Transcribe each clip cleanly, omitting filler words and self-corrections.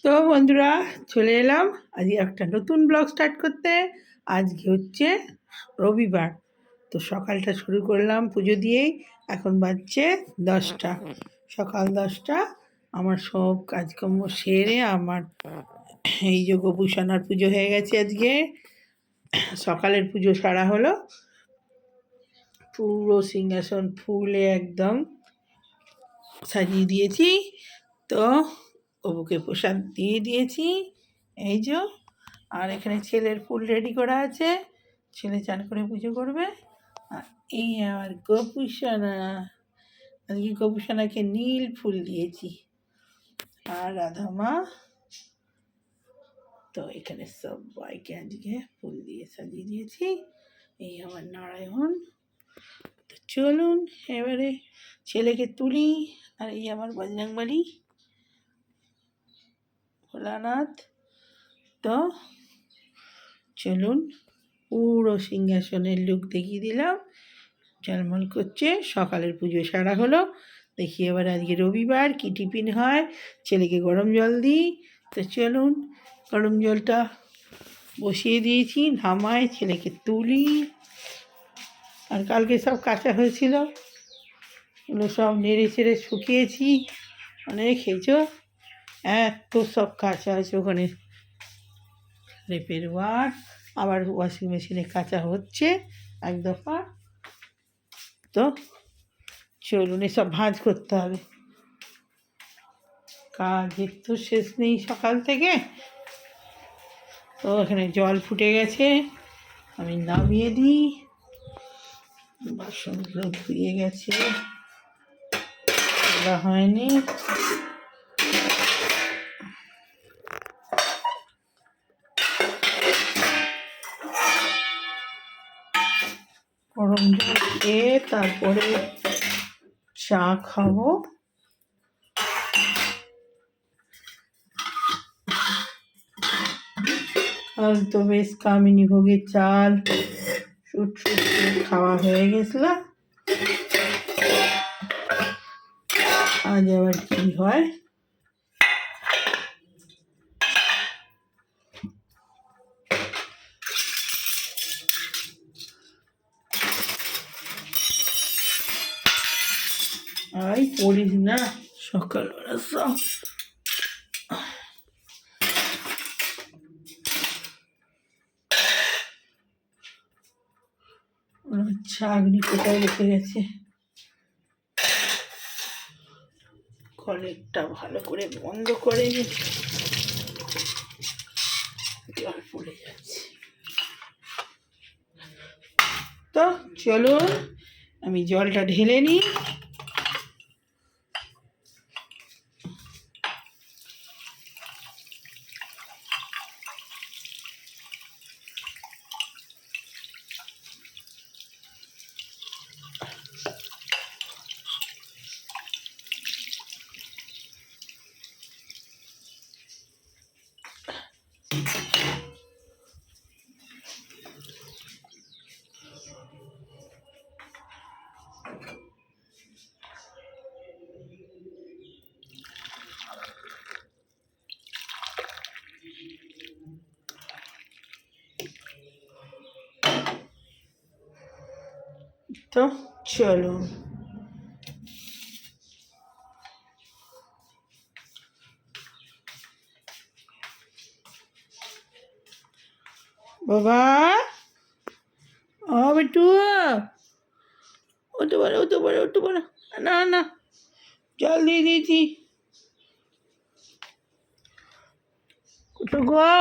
তো বন্ধুরা, চলে এলাম আজকে একটা নতুন ব্লগ স্টার্ট করতে। আজকে হচ্ছে রবিবার। তো সকালটা শুরু করলাম পুজো দিয়েই। এখন বাজছে 10টা, সকাল 10টা। আমার সব কাজকর্ম সেরে আমার এই যে গোপুষণার পুজো হয়ে গেছে। আজকে সকালের পুজো সারা হলো, পুরো সিংহাসন ফুলে একদম সাজিয়ে দিয়েছি। তো অবুকে প্রসাদ দিয়ে দিয়েছি, এই যে। আর এখানে ছেলের ফুল রেডি করা আছে, ছেলে চান করে পুজো করবে। আর এই আমার গোপুসোনা, আজকে গোপুসোনাকে নীল ফুল দিয়েছি। আর রাধা মা, তো এখানে সবাইকে আজকে ফুল দিয়ে সাজিয়ে দিয়েছি। এই আমার নারায়ণ। তো চলুন এবারে ছেলেকে তুলি। আর এই আমার বজরংবলী, ভোলানাথ। তো চলুন, পুরো সিংহাসনের লুক দেখিয়ে দিলাম, ঝলমল করছে। সকালের পুজো সারা হলো। দেখি এবার আজকে রবিবার কী টিফিন হয়। ছেলেকে গরম জল দিই। তো চলুন, গরম জলটা বসিয়ে দিয়েছি, নামাই, ছেলেকে তুলি। আর কালকে সব কাঁচা হয়েছিল, ওগুলো সব নেড়ে চেড়ে শুকিয়েছি। অনেক খেয়েছো, এত সব কাঁচা আছে ওখানে লেপের ওয়ার। আবার ওয়াশিং মেশিনে কাঁচা হচ্ছে এক দফা। তো চলুন, এসব ভাঁজ করতে হবে, কাজের তো শেষ নেই সকাল থেকে। তো এখানে জল ফুটে গেছে, আমি নামিয়ে দিই। বাসনগুলো ধুয়ে গেছে, তোলা হয়নি। গরম জল খেয়ে তারপরে চা খাবো। কাল তো বেশ কামিনী ভোগের চাল শুট শুট করে খাওয়া হয়ে গেছিল। আজ আবার কি হয়। আই পড়িস না সকালবেলা সব। ছাগনি কোথায় রেখে গেছে, কলেরটা ভালো করে বন্ধ করে জল পড়ে যাচ্ছে। তো চলুন আমি জলটা ঢেলে নিই। তো চলুন, বাবা, ও বেটু, উঠতে পারে উঠতে পারে উঠতে পারে। না না, জল দিয়ে দিয়েছি। উঠো গো,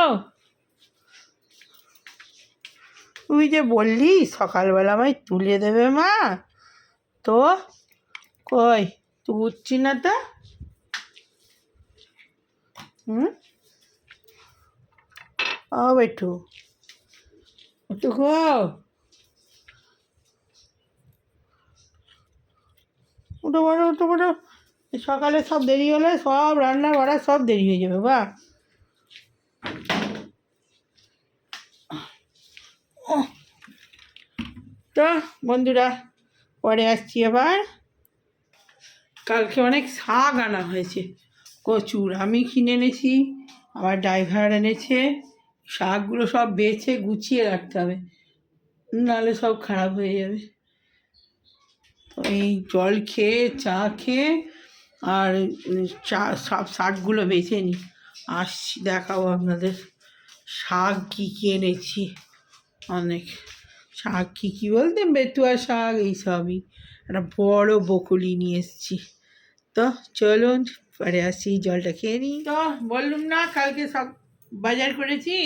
তুই যে বললি সকালবেলা আমায় তুলে দেবে মা, তো কই তুই উঠছি না তো। ও বেটু, উঠো গো, উঠো বড়ো উঠো বড়ো। সকালে সব দেরি হলে সব রান্না বাড়া সব দেরি হয়ে যাবে বা। তো বন্ধুরা, পরে আসছি আবার। কালকে অনেক শাক আনা হয়েছে, কচুর আমি কিনে এনেছি, আবার ড্রাইভার এনেছে। শাকগুলো সব বেছে গুছিয়ে রাখতে হবে, নাহলে সব খারাপ হয়ে যাবে। তো এই জল খেয়ে চা খেয়ে আর চা সব শাকগুলো বেছে নিই, আসছি দেখাবো আপনাদের শাক কী কী এনেছি। অনেক শাক কী বলতে বেতুয়া শাক এইসবই। একটা বড় বকুলি নিয়ে এসেছি। তো চলুন পরে আসি, জলটা খেয়ে নিই। তো বললুম না কালকে সব বাজার করেছি।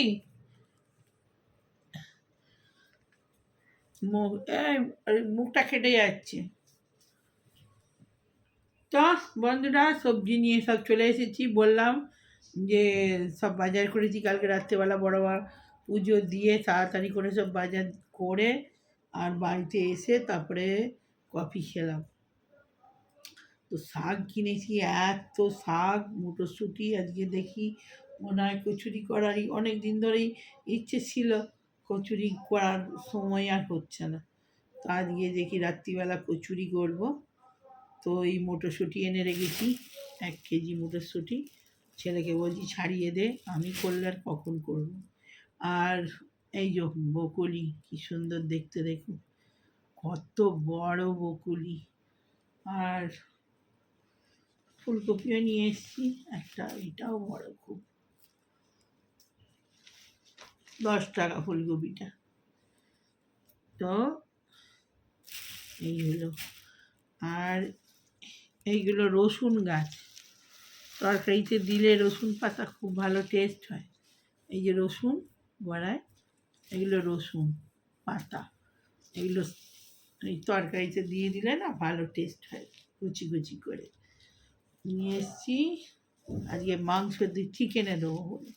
মুখটা কেটে যাচ্ছে। তো বন্ধুরা সবজি নিয়ে সব চলে এসেছি, বললাম যে সব বাজার করেছি কালকে রাত্রেবেলা বড় পুজো দিয়ে তাড়াতাড়ি করে সব বাজার করে আর বাড়িতে এসে তারপরে কফি খেলাম। তো শাক কিনেছি, এত শাক, মটরশুঁটি, আজকে দেখি মনে হয় কচুরি করারই অনেক দিন ধরেই ইচ্ছে ছিল, কচুরি করার সময় আর হচ্ছে না। তো আজকে দেখি রাত্রিবেলা কচুরি করব। তো এই মটরশুঁটি এনে রেখেছি, 1 কেজি মটরশুঁটি। ছেলেকে বলছি ছাড়িয়ে দে, আমি করলে আর কখন করব। আর এই যে বকুলি, কি সুন্দর দেখতে, দেখুন কত বড় বকুলি। আর ফুলকপিও নিয়ে এসেছি একটা, এটাও বড় খুব, 10 টাকা ফুলকপিটা। তো এইগুলো, আর এইগুলো রসুন গাছ, তরকারিতে দিলে রসুন পাতা খুব ভালো টেস্ট হয়। এই যে রসুন গড়ায়, এগুলো রসুন পাতা, এগুলো এই তরকারিতে দিয়ে দিলে না ভালো টেস্ট হয়, কুচি কুচি করে নিয়ে এসেছি। আজকে মাংস দিয়ে চিকেনে দেবো বলে।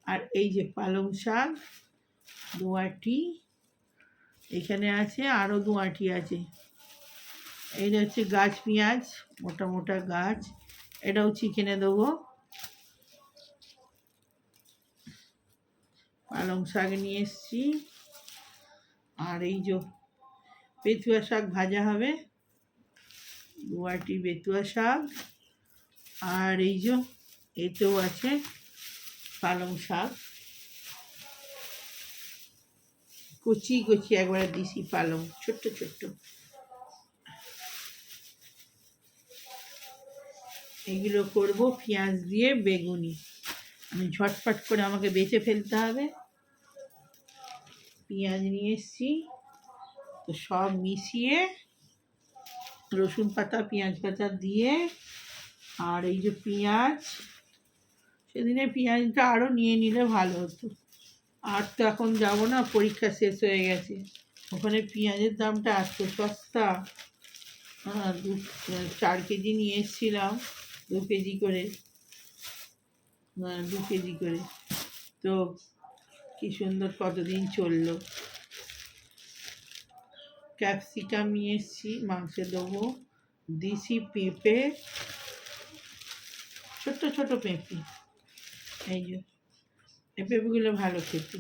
আর এই যে পালং শাক 2 আঁটি এখানে আছে, আরও 2 আঁটি আছে। এইটা হচ্ছে গাছ পেঁয়াজ, মোটা মোটা গাছ, এটাও চিকেনে দেবো। পালং শাক নিয়ে এসেছি। আর এই যে বেতুয়া শাক ভাজা হবে, 2 আঁটি বেতুয়া শাক। আর এই যে এতেও আছে পালং শাক, কচি কচি একবারে দিছি পালং, ছোট্ট ছোট্ট। এগুলো করব পেঁয়াজ দিয়ে বেগুনি। আমি ঝটপট করে আমাকে বেছে ফেলতে হবে। পেঁয়াজ নিয়ে এসেছি, তো সব মিশিয়ে রসুন পাতা পেঁয়াজ পাতা দিয়ে, আর এই যে পেঁয়াজ, সেদিনে পেঁয়াজটা আরও নিয়ে নিলে ভালো হতো। আর তো এখন যাব না, পরীক্ষা শেষ হয়ে গেছে। ওখানে পেঁয়াজের দামটা এত সস্তা। 4 কেজি নিয়ে এসেছিলাম, 2 কেজি করে, 2 কেজি করে। তো কি সুন্দর কতদিন চললো। ক্যাপসিকাম নিয়ে এসেছি, মাংসে দেবো। দিছি পেঁপে, ছোট্ট ছোট পেঁপে, এই যে এই পেঁপেগুলো ভালো খেতে।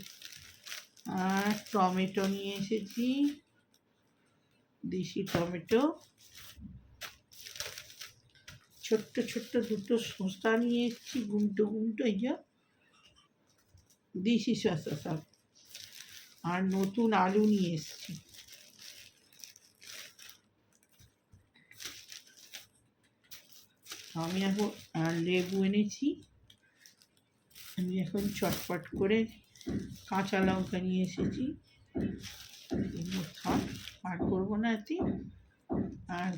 আর টমেটো নিয়ে এসেছি, দেশি টমেটো। ছোট্ট ছোট্ট 2টো শসা নিয়ে এসেছি, গুমটো গুমটো, এই যে দেশি শসা সব। আর নতুন আলু নিয়ে এসেছি। আমি এখন লেবু এনেছি। আমি এখন চটপট করে কাঁচা লঙ্কা নিয়ে এসেছি, পার করবো না এতে। আর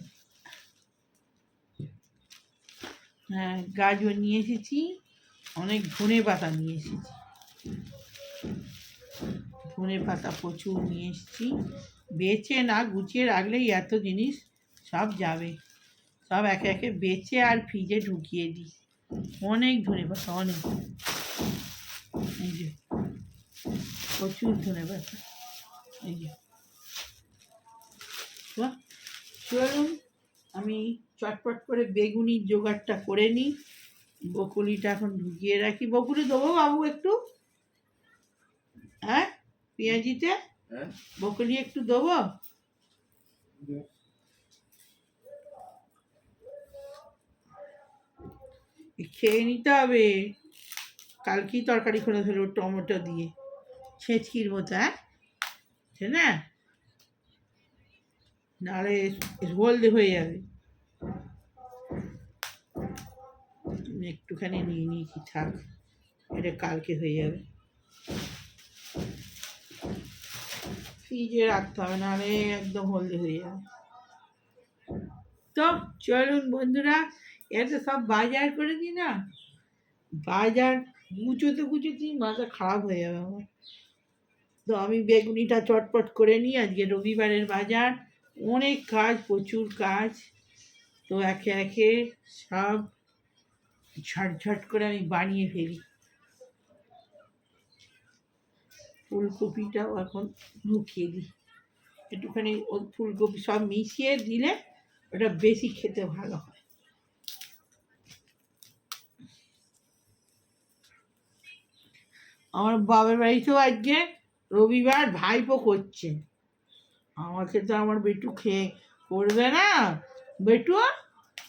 হ্যাঁ, গাজর নিয়ে এসেছি, অনেক ধনে পাতা নিয়ে এসেছি, ধনে পাতা প্রচুর নিয়ে এসেছি। বেছে না গুছিয়ে রাখলেই এত জিনিস সব যাবে, সব একে একে বেছে আর ফ্রিজে ঢুকিয়ে দিই। অনেক ধনে পাতা, অনেক, এই যে প্রচুর ধনে পাতা, এই যে। চলুন আমি চটপট করে বেগুনির জোগাড়টা করে নিই। বকুলিটা এখন ঢুকিয়ে রাখি। বকুলি দেবো বাবু একটু? হ্যাঁ, পেঁয়াজিতে বকুলি একটু দেবো? খেয়ে নিতে হবে। কালকেই তরকারি করে ফেলো টমেটো দিয়ে ছেঁচকির মতো, হ্যাঁ না, নাহলে হলদে হয়ে যাবে। একটুখানি নিয়ে নিয়েছি, থাক, এটা কালকে হয়ে যাবে। ফ্রিজে রাখতে হবে, নাহলে একদম হলদে হয়ে যাবে। তো চলুন বন্ধুরা, এটা সব বাজার করে দিই না, বাজার গুছোতে মাথা খারাপ হয়ে যাবে আমার। তো আমি বেগুনিটা চটপট করে নিই, আজকে রবিবারের বাজার, অনেক কাজ, প্রচুর কাজ। তো একে একে সব ঝটঝট করে আমি বানিয়ে ফেলি। ফুলকপিটাও এখন ঢুকিয়ে দিই একটুখানি, ফুলকপি সব মিশিয়ে দিলে ওটা বেশি খেতে ভালো হয়। আমার বাবার বাড়িতেও আজকে রবিবার ভাইপো করছে, আমাকে তো আমার বেটু খেয়ে করবে না। বেটু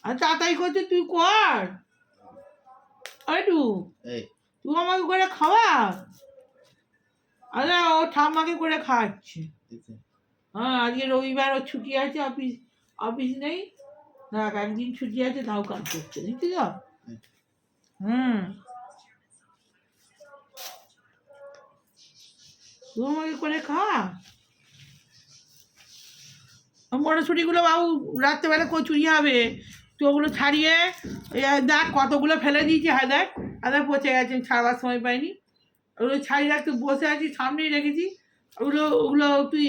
আর তাড়াতাড়ি করছে, তুই কর, একটু তুই আমাকে করে খাওয়া। আরে ও ঠাম্মাকে করে খাওয়াচ্ছে। হ্যাঁ আজকে রবিবার, ওর ছুটি আছে, অফিস অফিস নেই, দেখ একদিন ছুটি আছে, তাও কাজ করছে, দেখছি তো। হুম, তুই আমাকে করে খাওয়া। মটরশুঁটিগুলো বাবু রাত্রেবেলা কচুরি হবে, তো ওগুলো ছাড়িয়ে দেখ কতগুলো ফেলে দিয়েছি, হ্যাঁ দেখ আদা পচে গেছে, ছাড়বার সময় পাইনি। ওগুলো ছাড়িয়ে রাখতে বসে আছি, সামনেই রেখেছি, ওগুলো ওগুলো তুই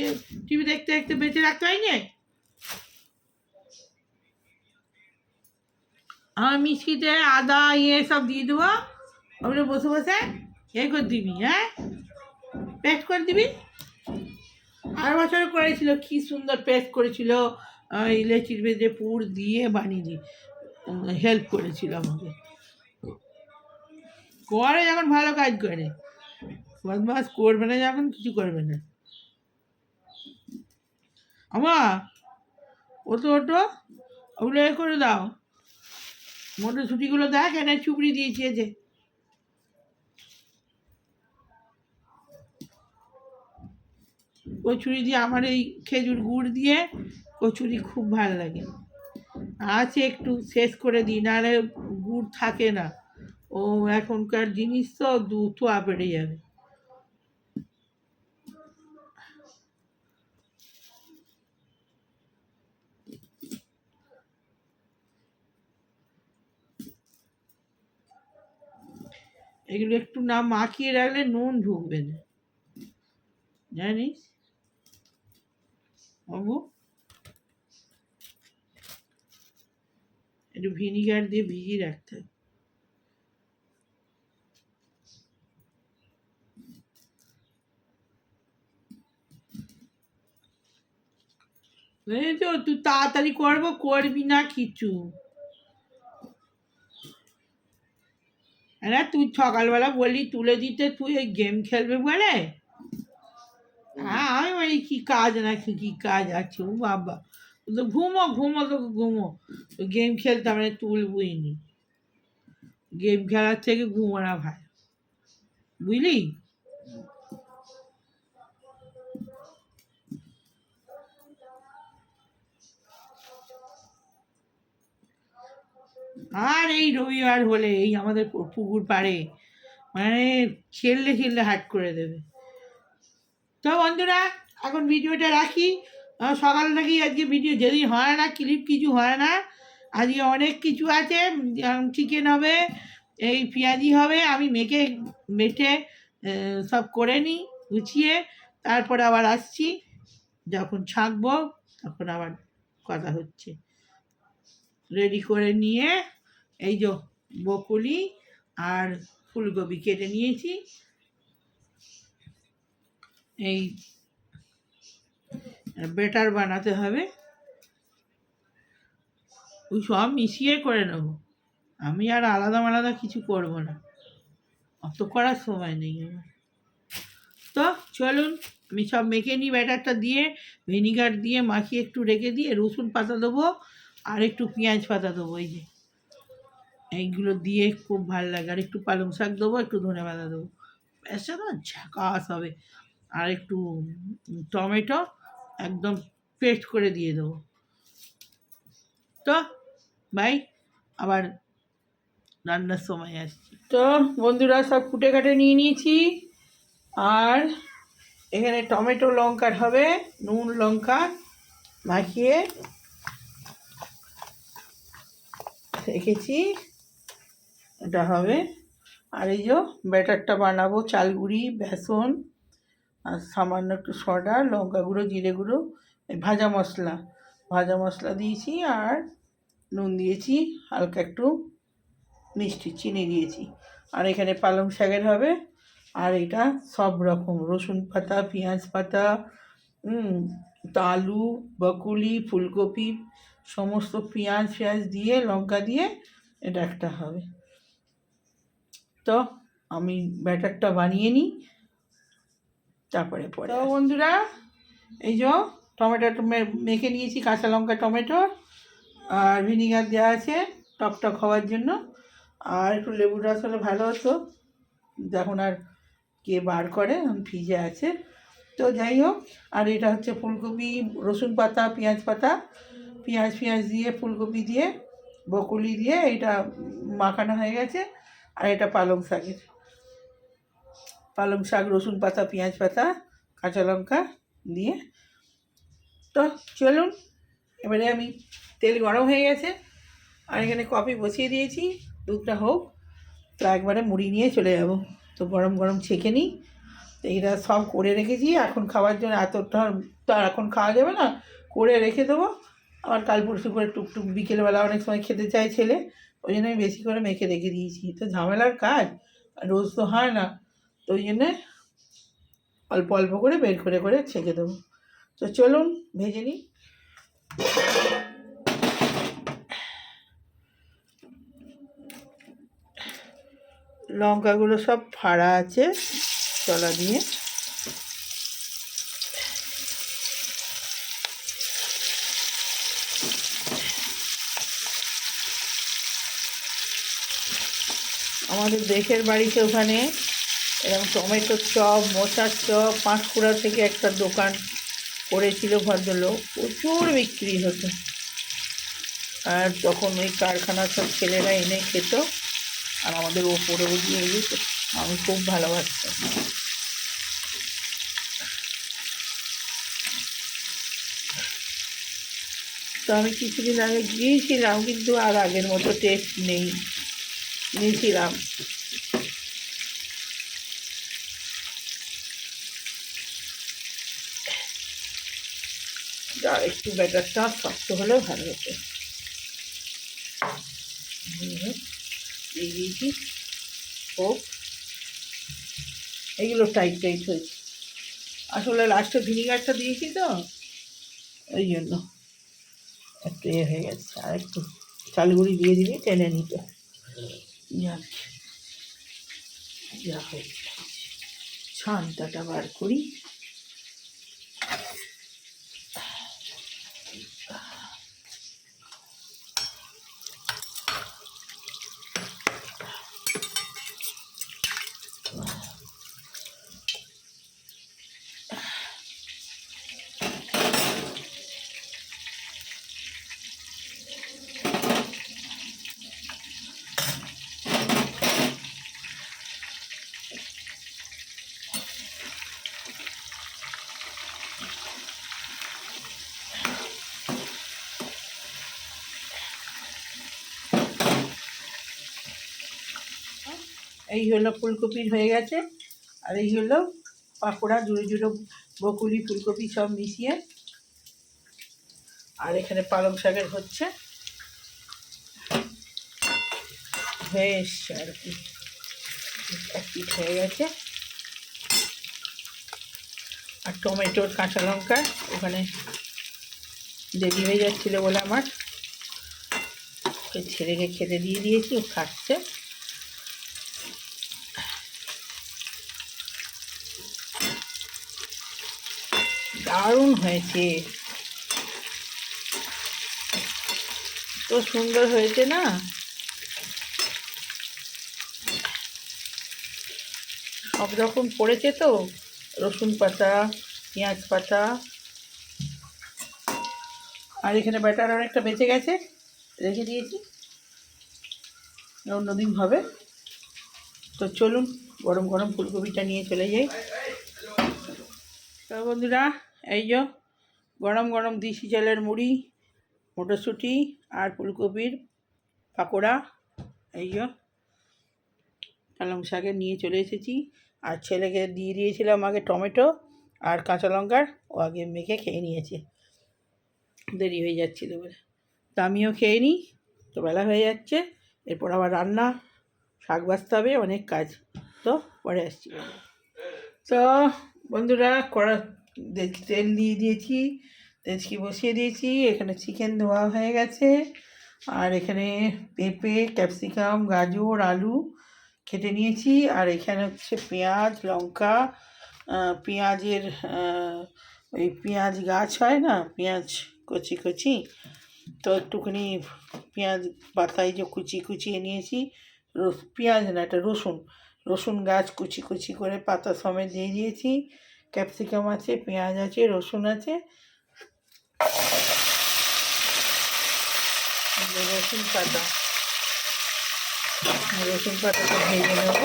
টিভি দেখতে দেখতে বেঁচে রাখতে হয়নি। আমার মিষ্টিতে আদা সব দিয়ে দেবো, ওগুলো বসে বসে করে দিবি, হ্যাঁ পেস্ট করে দিবি। আর বছর করেছিল, কি সুন্দর পেস্ট করেছিল, ইলেচির ভেজে পুর দিয়ে বানিয়ে দিই, হেল্প করেছিল আমাকে। করে যখন ভালো কাজ করে, বদমাস করবে না যখন, কিছু করবে না। আমার ওটো ওগুলো করে দাও, মটরশুঁটিগুলো দেখ এনে চুপড়ি দিয়েছি, যে কচুরি দিয়ে, আমার এই খেজুর গুড় দিয়ে কচুরি খুব ভালো লাগে। আছে একটু শেষ করে দিই, নাহলে গুড় থাকে না, ও এখনকার জিনিস তো ধোয়া বেড়ে যাবে। এগুলো একটু না মাখিয়ে রাখলে নুন ঢুকবে না, জানিস বাবু। একটু ভিনিগার দিয়ে ভিজিয়ে রাখতে হবে। বুঝেছ, তুই তাড়াতাড়ি করবো, করবি না কিছু। হ্যাঁ তুই সকালবেলা বললি তুলে দিতে, তুই ওই গেম খেলবে বলে। হ্যাঁ আমি বলি কি কাজ না, কি কাজ আছে, ও বাবা তো ঘুমো ঘুমো, তোকে ঘুমো, গেম খেলতে আমরা তুলবই নি, গেম খেলার থেকে ঘুমোনা ভাই, বুঝলি। আর এই রবিবার হলে এই আমাদের পুকুর পাড়ে মানে খেললে খেললে হাট করে দেবে। তো বন্ধুরা এখন ভিডিওটা রাখি, সকাল থেকেই আজকে ভিডিও, যেদিন হয় না ক্লিপ কিছু হয় না, আজকে অনেক কিছু আছে, চিকেন হবে, এই পেঁয়াজি হবে, আমি মেখে সব করে নিই গুছিয়ে, তারপরে আবার আসছি, যখন ছাঁকবো তখন আবার কথা হচ্ছে। রেডি করে নিয়ে এই যে বকুলি আর ফুলকপি কেটে নিয়েছি, এই বেটার বানাতে হবে, ওই সব মিশিয়ে করে নেব, আমি আর আলাদা আলাদা কিছু করব না, অত করার সময় নেই আমার। তো চলুন আমি সব মেখে নিই, ব্যাটারটা দিয়ে ভিনিগার দিয়ে মাখিয়ে একটু রেখে দিয়ে রসুন পাতা দেবো, আর একটু পেঁয়াজ পাতা দেবো, এই যে এইগুলো দিয়ে খুব ভালো লাগে। আর একটু পালং শাক দেবো, একটু ধনেপাতা দেবো, ব্যাস না ঝাকাস হবে। আর একটু টমেটো একদম পেস্ট করে দিয়ে দেবো। তো ভাই আবার রান্নার সময় আসছি। তো বন্ধুরা সব কুটে কাটে নিয়ে নিয়েছি। আর এখানে টমেটো লঙ্কার হবে, নুন লঙ্কা মাখিয়ে রেখেছি, এটা হবে। আর এই যে ব্যাটারটা বানাবো, চাল গুঁড়ি, বেসন আর সামান্য একটু সডা, লঙ্কা গুঁড়ো, জিরে গুঁড়ো, ভাজা মশলা দিয়েছি। আর নুন দিয়েছি, হালকা একটু মিষ্টি চিনি দিয়েছি। আর এখানে পালং শাকের হবে। আর এটা সব রকম রসুন পাতা, পেঁয়াজ পাতা, আলু, বকুলি, ফুলকপি, সমস্ত পেঁয়াজ দিয়ে, লঙ্কা দিয়ে এটা একটা হবে। তো আমি ব্যাটারটা বানিয়ে নিই, তারপরে পরে। তো বন্ধুরা এই যে টমেটো মেখে নিয়েছি, কাঁচা লঙ্কা, টমেটো আর ভিনিগার দেওয়া আছে টকটক হওয়ার জন্য। আর একটু লেবুর রস হলে ভালো হতো, যখন আর কে বার করে, ফ্রিজে আছে। তো যাই হোক, আর এটা হচ্ছে ফুলকপি, রসুন পাতা, পেঁয়াজ দিয়ে, ফুলকপি দিয়ে, বকুলি দিয়ে এটা মাখানো হয়ে গেছে। আর এটা পালং শাক, রসুন পাতা, পেঁয়াজ পাতা, কাঁচা লঙ্কা দিয়ে। তো চলুন, এবারে আমি তেল গরম হয়ে গেছে আর এখানে কফি বসিয়ে দিয়েছি, দুধটা হোক। তো একবারে মুড়ি নিয়ে চলে যাব। তো গরম গরম ছেঁকে নিই। তো এটা সব করে রেখেছি, এখন খাওয়ার জন্য। এতটা তো আর এখন খাওয়া যাবে না, করে রেখে দেবো। আবার কাল পরশু করে টুকটুক বিকেলবেলা অনেক সময় খেতে চায় ছেলে, ওই জন্য আমি বেশি করে মেখে রেখে দিয়েছি। তো ঝামেলার কাজ, রোজ তো হয় না, তো ওই জন্যে অল্প অল্প করে বের করে ছেঁকে দেবো। তো চলুন ভেজে নিই। লঙ্কাগুলো সব ফাড়া আছে তলা দিয়ে। আমাদের দেশের বাড়িতে ওখানে এরকম টমেটোর চপ, মোচার চপ, পাঁশকুড়া থেকে একটা দোকান করেছিল ভদ্রলোক, প্রচুর বিক্রি হতো। আর তখন ওই কারখানার সব ছেলেরা এনে খেত, আর আমাদের ওপরেও দিয়ে যেত। আমি খুব ভালোবাসতাম। তো আমি কিছুদিন আগে গিয়েছিলাম, কিন্তু আর আগের মতো টেস্ট নেই। নিয়েছিলাম, আর একটু ব্যাটারটা শক্ত হলেও ভালো হতো। দিয়ে দিয়েছি হোক, এগুলো টাইট হয়েছে। আসলে লাস্টে ভিনিগারটা দিয়েছি তো, ওই জন্য একটু হয়ে গেছে। আর একটু চালগুড়ি দিয়ে দিবি, টেনে নিত। যা হয়েছে, ছানটাটা বার করি। এই হলো ফুলকপির হয়ে গেছে। আর এই হলো পাকোড়া, জুড়ো বকুলি, ফুলকপি সব মিশিয়ে। আর এখানে পালং শাকের হচ্ছে, হয়ে এসছে আর কি, এক পিঠ হয়ে গেছে। আর টমেটোর, কাঁচা লঙ্কা ওখানে দেরি হয়ে যাচ্ছিলো বলে আমার ছেলেকে খেতে দিয়ে দিয়েছি, ও খাচ্ছে। দারুণ হয়েছে, তো সুন্দর হয়েছে না। সব রকম পড়েছে তো, রসুন পাতা, পেঁয়াজ পাতা, আর এখানে ব্যাটার অনেকটা বেঁচে গেছে, রেখে দিয়েছি, অন্যদিন হবে। তো চলুন গরম গরম ফুলকপিটা নিয়ে চলে যাই। তো বন্ধুরা, এই যে গরম গরম দিশি চালের মুড়ি, মটরশুঁটি আর ফুলকপির পাকোড়া, এই যে পালং শাকের নিয়ে চলে এসেছি। আর ছেলেকে দিয়ে দিয়েছিলাম আগে টমেটো আর কাঁচা লঙ্কার, ও আগে মেখে খেয়ে নিয়েছে, দেরি হয়ে যাচ্ছিলো বলে। তো আমিও খেয়ে নিই, তো বেলা হয়ে যাচ্ছে, এরপর আবার রান্না, শাক বাছতে হবে, অনেক কাজ। তো পরে আসছি। তো বন্ধুরা, তেল দিয়ে দিয়েছি, তেজকি বসিয়ে দিয়েছি। এখানে চিকেন ধোয়া হয়ে গেছে, আর এখানে পেঁপে, ক্যাপসিকাম, গাজর, আলু কেটে নিয়েছি। আর এখানে হচ্ছে পেঁয়াজ, লঙ্কা, পেঁয়াজের ওই পেঁয়াজ গাছ হয় না, পেঁয়াজ কচি কচি, তো একটুখানি পেঁয়াজ পাতায় যে কুচিয়ে নিয়েছি। পেঁয়াজ না, এটা রসুন গাছ কুচি কুচি করে পাতা সমেত দিয়ে দিয়েছি। ক্যাপসিকাম আছে, পেঁয়াজ আছে, রসুন আছে, রসুন পাতাটা ভেজে নেব।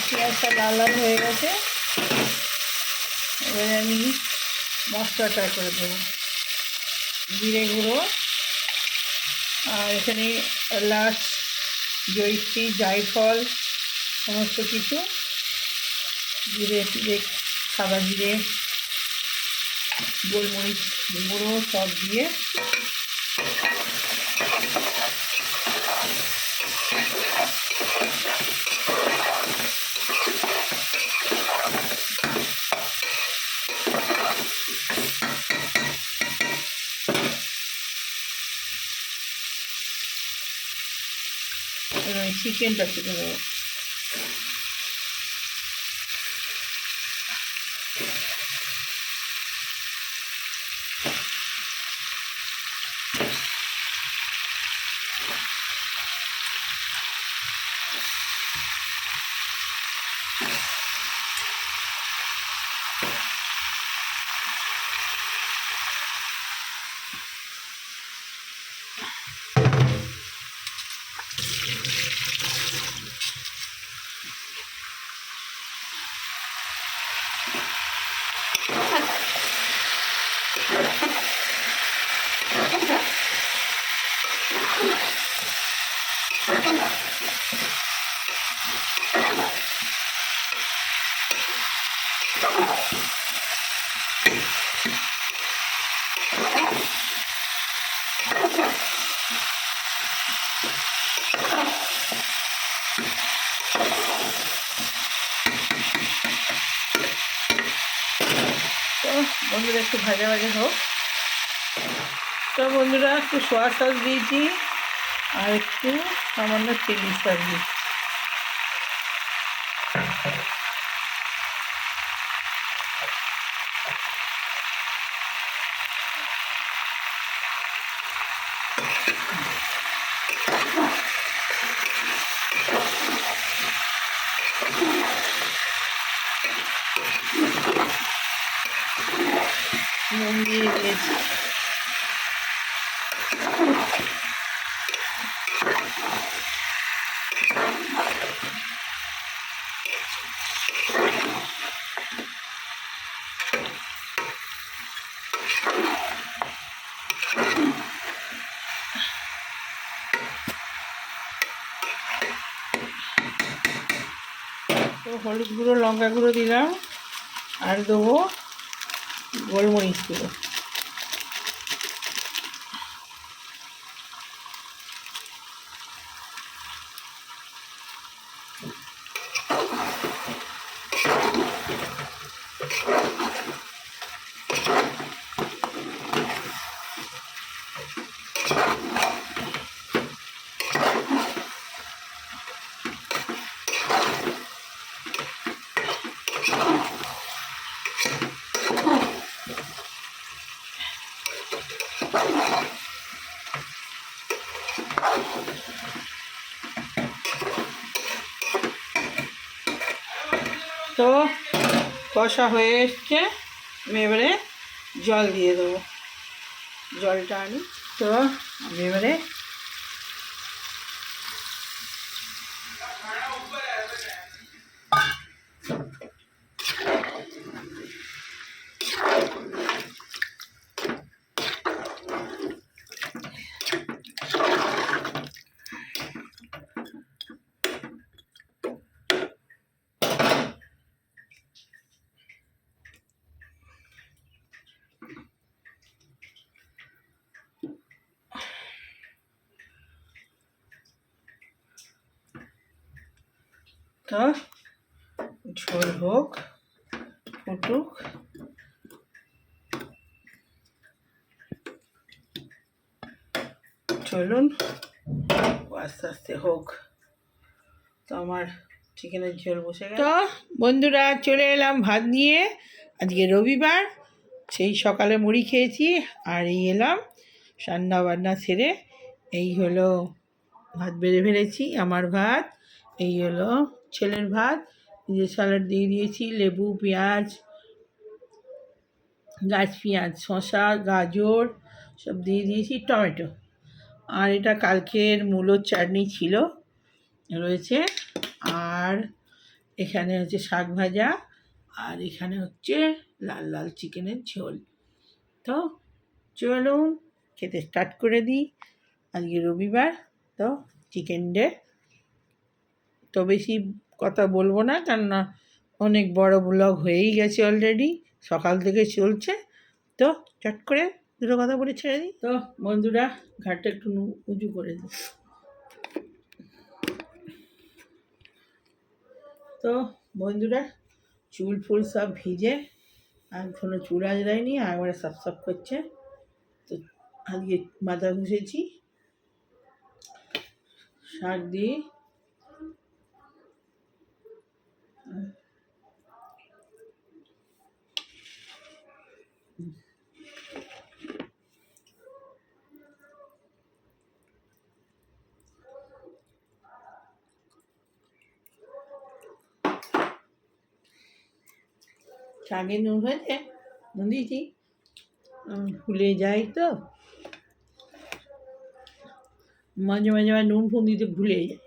পেঁয়াজটা লাল লাল হয়ে গেছে, এবারে আমি মশলাটা করে দেবো। জিরে গুঁড়ো, আর এখানে এলাচ, জয়িত্রী, জায়ফল, সমস্ত কিছু, জিরে টিরে, সাদা জিরে, গোলমরিচ গুঁড়ো সব দিয়ে চিকেনটা কেটে দেবো। বন্ধুরা একটু ভাজা ভাজা হোক। তো বন্ধুরা, একটু সোয়া সস দিয়েছি, আর একটু সামান্য চিলি সস দিয়েছি। নুন দিয়ে দিয়েছি। তো হলুদ গুঁড়ো, লঙ্কা গুঁড়ো দিলাম, আর দেবো গোলমরিচ গুঁড়ো। তো কষা হয়ে এসছে, আমি এবারে জল দিয়ে দেবো। জলটা আনি। তো আমি এবারে তো ঝোল হোক, ফুটুক। চলুন আস্তে আস্তে হোক। তো আমার চিকেনের ঝোল বসে গেল। তো বন্ধুরা চলে এলাম ভাত নিয়ে। আজকে রবিবার, সেই সকালে মুড়ি খেয়েছি, আর এই এলাম রান্না বান্না সেরে। এই হলো ভাত বেড়ে ফেলেছি, আমার ভাত। এই হলো ছেলের ভাত। যে স্যালাড দিয়ে দিয়েছি, লেবু, পেঁয়াজ, গাছ পেঁয়াজ, শসা, গাজর সব দিয়ে দিয়েছি, টমেটো। আর এটা কালকের মূলোর চাটনি ছিল, রয়েছে। আর এখানে হচ্ছে শাক ভাজা, আর এখানে হচ্ছে লাল লাল চিকেনের ঝোল। তো চলুন খেতে স্টার্ট করে দিই। আজকে রবিবার, তো চিকেন ডে। তো বেশি কথা বলবো না, কেননা অনেক বড় ব্লগ হয়েই গেছে অলরেডি, সকাল থেকে চলছে। তো চট করে দুটো কথা বলে ছেড়ে দিই। তো বন্ধুরা ঘাটটা একটু উঁচু করে দিই। তো বন্ধুরা চুল ফুল সব ভিজে, আর কোনো চুল আজরায়নি, আর একবারে সাফ সাফ করছে। তো আজকে মাথা ঘষেছি শাক দিয়ে। শাকে নুন হয়েছে, নুন দিয়েছি, ভুলে যাই তো মাঝে মাঝে আবার নুন ফুন দিতে ভুলে যায়।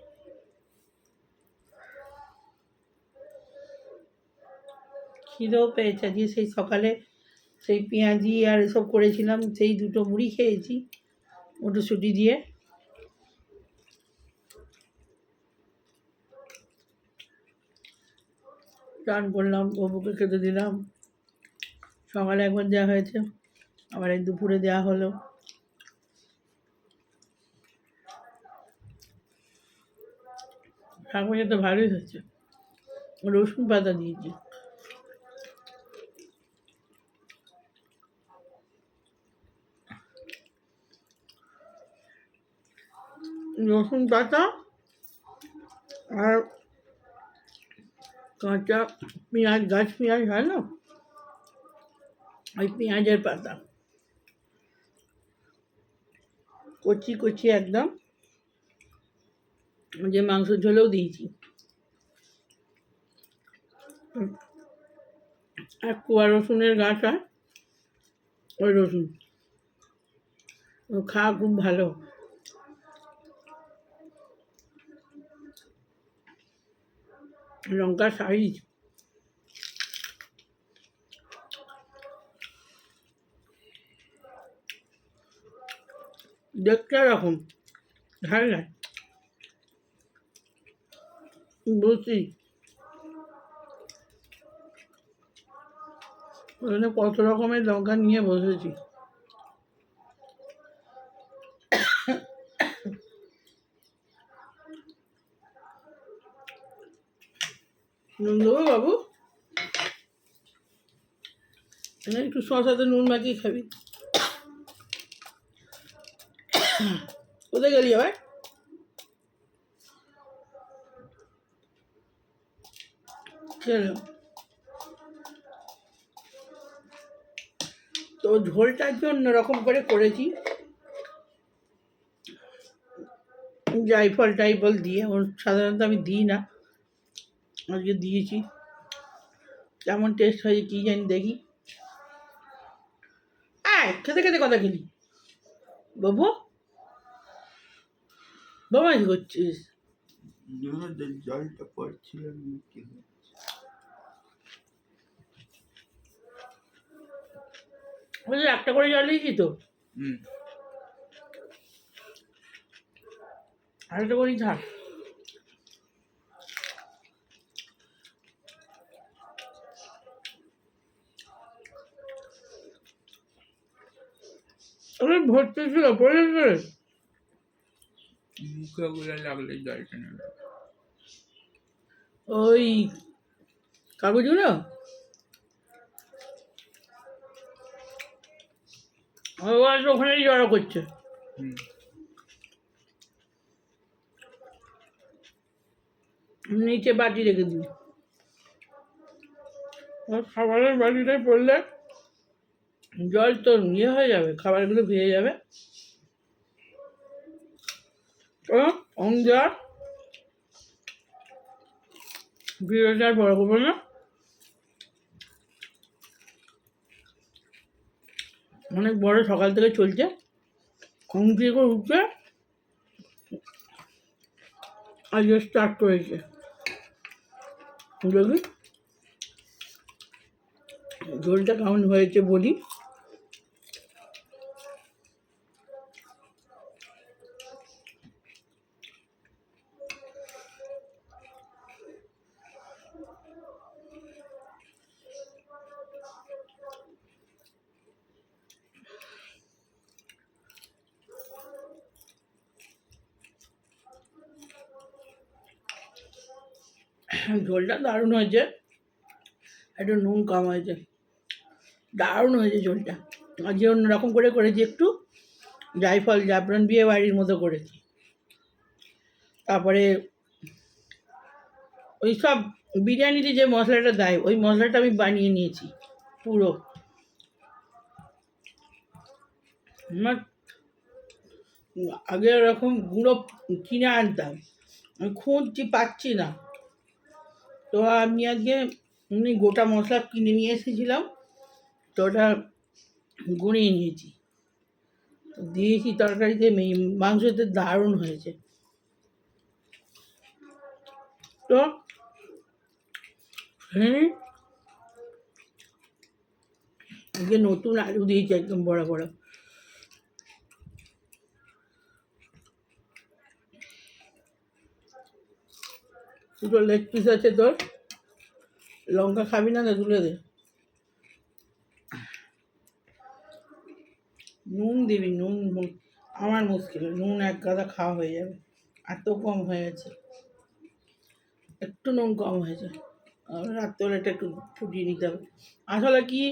খিদেও পেয়েছে, দিয়ে সেই সকালে সেই পেঁয়াজি আর এসব করেছিলাম, সেই দুটো মুড়ি খেয়েছি মটরশুঁটি দিয়ে। রান করলাম, বাবুকে খেতে দিলাম। সকালে একবার দেওয়া হয়েছে, আবার এই দুপুরে দেওয়া হলো। শাক ভাজা তো ভালোই হয়েছে, রসুন পাতা দিয়েছি। রসুন পাতা আর কাঁচা পেঁয়াজ, গাছ পেঁয়াজ হয় না, ওই পেঁয়াজের পাতা কচি কচি একদম, যে মাংস ঝোলেও দিয়েছি। আর কুয়া রসুনের গাছ হয়, ওই রসুন ও খাওয়া খুব ভালো। লঙ্কার সাইজ দেখতে এরকম ঝাল ঝাল, বুঝছি ওখানে কত রকমের লঙ্কা নিয়ে বসেছি। নুন দেবো বাবু? একটু শশাতে নুন মাখিয়ে খাবি। কোথায় গেলি আবার? খেলাম। তো ঝোলটা জন্য রকম করে করেছি, জায়ফল টাইফল দিয়ে। ওর সাধারণত আমি দিই না, আজকে দিয়েছি। কেমন টেস্ট হয়েছে কী জানি দেখি। খেতে খেতে কথা খেলি বাবু, বমাই করছিস? জলটা পড়ছিল একটা করে জল দিয়েছি তো, আরেকটা করেই থাক। ভর্তি ছিল পড়ে মুখে গুলো লাগলে জলটা নেবে। ওই কাগজগুলো ওখানেই জড়ো করছে। নিচে বাটি রেখে দিবি, খাবারের বাটিটায় পড়লে জল তো ইয়ে হয়ে যাবে, খাবারগুলো ভিজে যাবে। যা ভিডিওটা আর বড় করবো না, অনেক বড় সকাল থেকে চলছে, ঘুম থেকে করে উঠছে আজকে স্টার্ট করেছে। দেখি ঝোলটা কেমন হয়েছে বলি। ঝোলটা দারুণ হয়েছে, একটু নুন কম হয়েছে, দারুণ হয়েছে ঝোলটা। আজকে অন্যরকম করে করেছি, একটু জায়ফল জাফরান বিয়ে বাড়ির মতো করেছি। তারপরে ওই সব বিরিয়ানিতে যে মশলাটা দেয় ওই মশলাটা আমি বানিয়ে নিয়েছি পুরো। আমার আগে ওরকম গুঁড়ো কিনে আনতাম, আমি খুঁজছি পাচ্ছি না, তো আমি আজকে এমনি গোটা মশলা কিনে নিয়ে এসেছিলাম, তো ওটা গুঁড়িয়ে নিয়েছি, দিয়েছি তরকারিতে, মাংসতে দারুণ হয়েছে। তো হ্যাঁ, আজকে নতুন আলু দিয়েছি একদম বড় বড়। দুটো লেগ পিস আছে তোর, লঙ্কা খাবি না, তুলে দে। নুন দিবি, নুন আমার মুশকিল, নুন এক গাদা খাওয়া হয়ে যাবে, এত কম হয়ে গেছে, একটু নুন কম হয়েছে, রাত্রেবেলাটা একটু ফুটিয়ে নিতে হবে। আসলে কি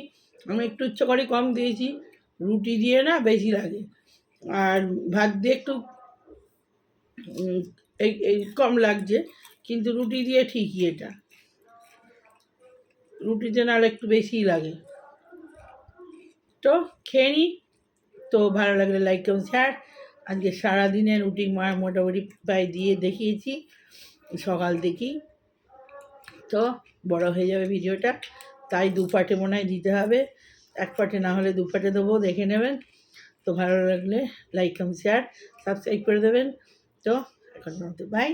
আমি একটু ইচ্ছা করে কম দিয়েছি, রুটি দিয়ে না বেশি লাগে, আর ভাত দিয়ে একটু এই কম লাগছে, কিন্তু রুটি দিয়ে ঠিকই, এটা রুটিতে নাহলে একটু বেশিই লাগে। তো খেয়ে নিই, তো ভালো লাগলে লাইক কমেন্ট শেয়ার। আজকে সারাদিনের রুটিন মোটামুটি প্রায় দিয়ে দেখিয়েছি সকাল থেকেই, তো বড় হয়ে যাবে ভিডিওটা, তাই দু পার্টে মনে হয় দিতে হবে, এক পার্টে না হলে দু পার্টে দেবো, দেখে নেবেন। তো ভালো লাগলে লাইক কমেন্ট শেয়ার সাবস্ক্রাইব করে দেবেন। তো এখন বাই।